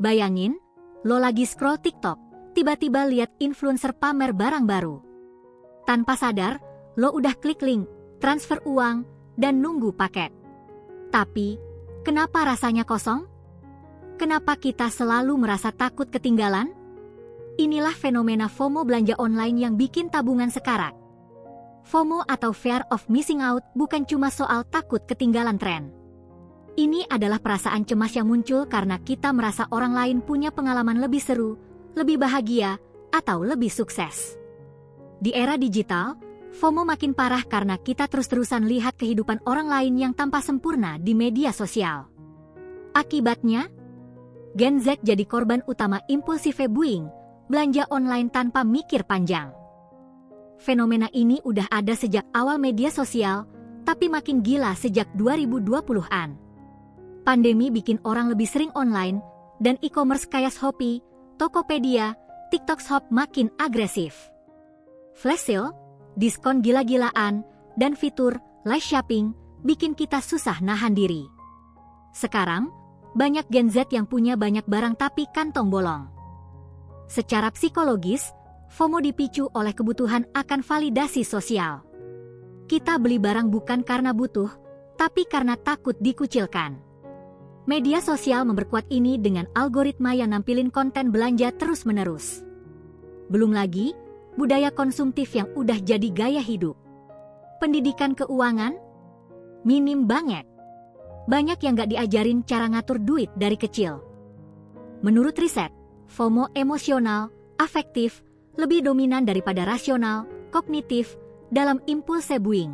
Bayangin, lo lagi scroll TikTok, tiba-tiba lihat influencer pamer barang baru. Tanpa sadar, lo udah klik link, transfer uang, dan nunggu paket. Tapi, kenapa rasanya kosong? Kenapa kita selalu merasa takut ketinggalan? Inilah fenomena FOMO belanja online yang bikin tabungan sekarat. FOMO atau Fear of Missing Out bukan cuma soal takut ketinggalan tren. Ini adalah perasaan cemas yang muncul karena kita merasa orang lain punya pengalaman lebih seru, lebih bahagia, atau lebih sukses. Di era digital, FOMO makin parah karena kita terus-terusan lihat kehidupan orang lain yang tampak sempurna di media sosial. Akibatnya, Gen Z jadi korban utama impulsive buying, belanja online tanpa mikir panjang. Fenomena ini udah ada sejak awal media sosial, tapi makin gila sejak 2020-an. Pandemi bikin orang lebih sering online, dan e-commerce kayak Shopee, Tokopedia, TikTok Shop makin agresif. Flash sale, diskon gila-gilaan, dan fitur live shopping bikin kita susah nahan diri. Sekarang, banyak Gen Z yang punya banyak barang tapi kantong bolong. Secara psikologis, FOMO dipicu oleh kebutuhan akan validasi sosial. Kita beli barang bukan karena butuh, tapi karena takut dikucilkan. Media sosial memperkuat ini dengan algoritma yang nampilin konten belanja terus-menerus. Belum lagi, budaya konsumtif yang udah jadi gaya hidup. Pendidikan keuangan? Minim banget. Banyak yang gak diajarin cara ngatur duit dari kecil. Menurut riset, FOMO emosional, afektif, lebih dominan daripada rasional, kognitif, dalam impulse buying.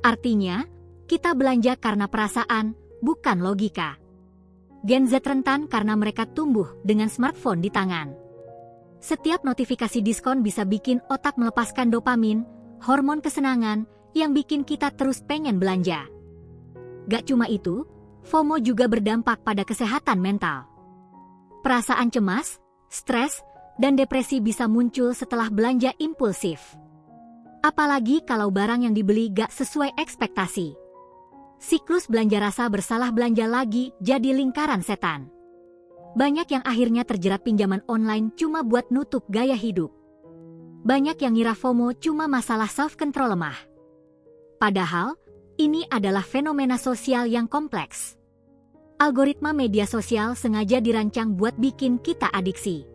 Artinya, kita belanja karena perasaan, bukan logika. Gen Z rentan karena mereka tumbuh dengan smartphone di tangan. Setiap notifikasi diskon bisa bikin otak melepaskan dopamin, hormon kesenangan, yang bikin kita terus pengen belanja. Gak cuma itu, FOMO juga berdampak pada kesehatan mental. Perasaan cemas, stres, dan depresi bisa muncul setelah belanja impulsif. Apalagi kalau barang yang dibeli gak sesuai ekspektasi. Siklus belanja rasa bersalah belanja lagi jadi lingkaran setan. Banyak yang akhirnya terjerat pinjaman online cuma buat nutup gaya hidup. Banyak yang ngira FOMO cuma masalah self-control lemah. Padahal, ini adalah fenomena sosial yang kompleks. Algoritma media sosial sengaja dirancang buat bikin kita adiksi.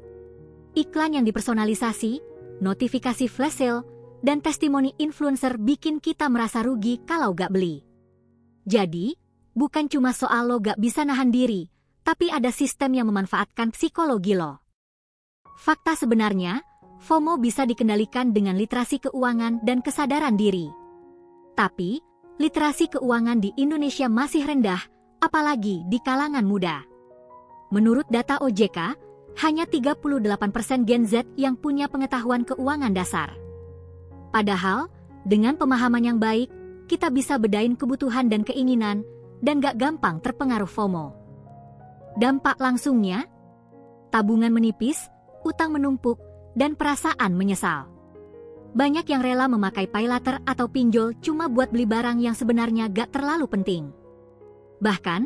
Iklan yang dipersonalisasi, notifikasi flash sale, dan testimoni influencer bikin kita merasa rugi kalau gak beli. Jadi, bukan cuma soal lo gak bisa nahan diri, tapi ada sistem yang memanfaatkan psikologi lo. Fakta sebenarnya, FOMO bisa dikendalikan dengan literasi keuangan dan kesadaran diri. Tapi, literasi keuangan di Indonesia masih rendah, apalagi di kalangan muda. Menurut data OJK, hanya 38% Gen Z yang punya pengetahuan keuangan dasar. Padahal, dengan pemahaman yang baik, kita bisa bedain kebutuhan dan keinginan, dan gak gampang terpengaruh FOMO. Dampak langsungnya, tabungan menipis, utang menumpuk, dan perasaan menyesal. Banyak yang rela memakai paylater atau pinjol cuma buat beli barang yang sebenarnya gak terlalu penting. Bahkan,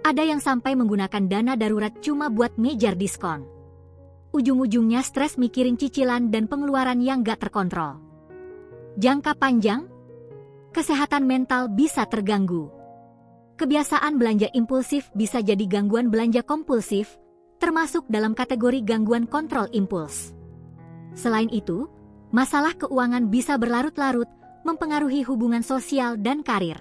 ada yang sampai menggunakan dana darurat cuma buat ngejar diskon. Ujung-ujungnya stres mikirin cicilan dan pengeluaran yang gak terkontrol. Jangka panjang, kesehatan mental bisa terganggu. Kebiasaan belanja impulsif bisa jadi gangguan belanja kompulsif, termasuk dalam kategori gangguan kontrol impuls. Selain itu, masalah keuangan bisa berlarut-larut, mempengaruhi hubungan sosial dan karir.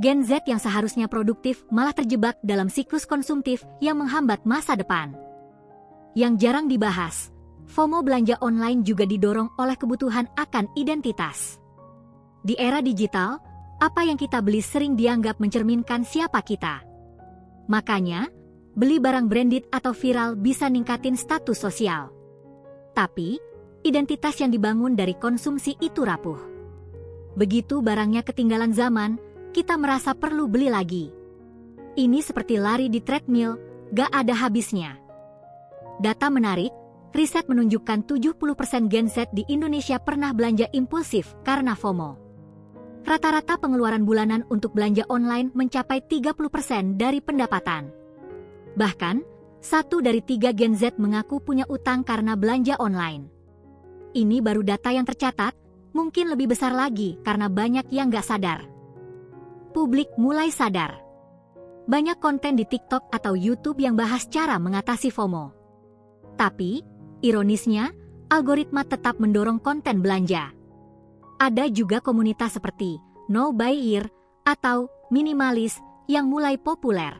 Gen Z yang seharusnya produktif malah terjebak dalam siklus konsumtif yang menghambat masa depan. Yang jarang dibahas, FOMO belanja online juga didorong oleh kebutuhan akan identitas. Di era digital, apa yang kita beli sering dianggap mencerminkan siapa kita. Makanya, beli barang branded atau viral bisa ningkatin status sosial. Tapi, identitas yang dibangun dari konsumsi itu rapuh. Begitu barangnya ketinggalan zaman, kita merasa perlu beli lagi. Ini seperti lari di treadmill, gak ada habisnya. Data menarik, riset menunjukkan 70% Gen Z di Indonesia pernah belanja impulsif karena FOMO. Rata-rata pengeluaran bulanan untuk belanja online mencapai 30% dari pendapatan. Bahkan, 1 dari 3 Gen Z mengaku punya utang karena belanja online. Ini baru data yang tercatat, mungkin lebih besar lagi karena banyak yang nggak sadar. Publik mulai sadar. Banyak konten di TikTok atau YouTube yang bahas cara mengatasi FOMO. Tapi, ironisnya, algoritma tetap mendorong konten belanja. Ada juga komunitas seperti No Buy Here atau minimalis yang mulai populer.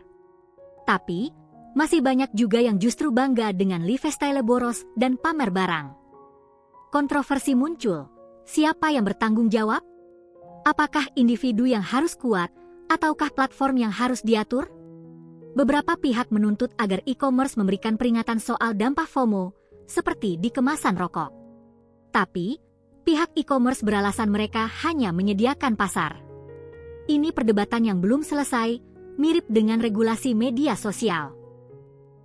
Tapi, masih banyak juga yang justru bangga dengan lifestyle boros dan pamer barang. Kontroversi muncul. Siapa yang bertanggung jawab? Apakah individu yang harus kuat, ataukah platform yang harus diatur? Beberapa pihak menuntut agar e-commerce memberikan peringatan soal dampak FOMO, seperti di kemasan rokok. Tapi, pihak e-commerce beralasan mereka hanya menyediakan pasar. Ini perdebatan yang belum selesai, mirip dengan regulasi media sosial.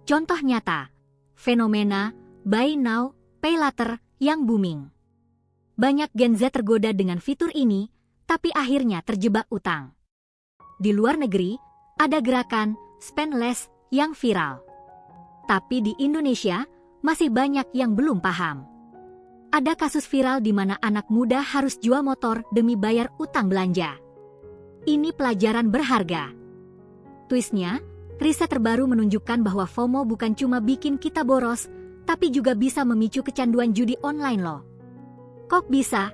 Contoh nyata, fenomena buy now, pay later yang booming. Banyak Gen Z tergoda dengan fitur ini, tapi akhirnya terjebak utang. Di luar negeri, ada gerakan spend less yang viral. Tapi di Indonesia, masih banyak yang belum paham. Ada kasus viral di mana anak muda harus jual motor demi bayar utang belanja. Ini pelajaran berharga. Twistnya, riset terbaru menunjukkan bahwa FOMO bukan cuma bikin kita boros, tapi juga bisa memicu kecanduan judi online loh. Kok bisa?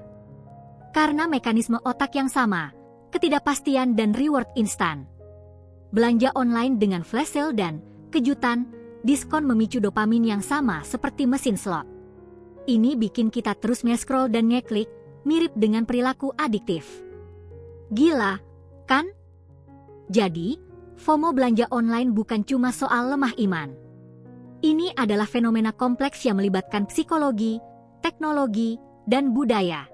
Karena mekanisme otak yang sama, ketidakpastian dan reward instan. Belanja online dengan flash sale dan kejutan, diskon memicu dopamin yang sama seperti mesin slot. Ini bikin kita terus nge-scroll dan ngeklik, mirip dengan perilaku adiktif. Gila, kan? Jadi, FOMO belanja online bukan cuma soal lemah iman. Ini adalah fenomena kompleks yang melibatkan psikologi, teknologi, dan budaya.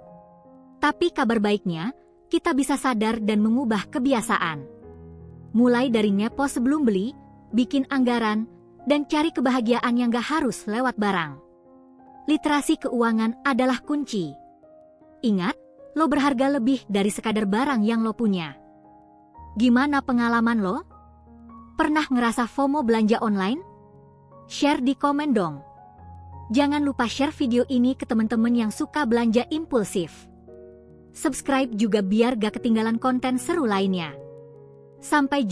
Tapi kabar baiknya, kita bisa sadar dan mengubah kebiasaan. Mulai dari ngepo sebelum beli, bikin anggaran, dan cari kebahagiaan yang gak harus lewat barang. Literasi keuangan adalah kunci. Ingat, lo berharga lebih dari sekadar barang yang lo punya. Gimana pengalaman lo? Pernah ngerasa FOMO belanja online? Share di komen dong. Jangan lupa share video ini ke teman-teman yang suka belanja impulsif. Subscribe juga biar gak ketinggalan konten seru lainnya. Sampai jumpa.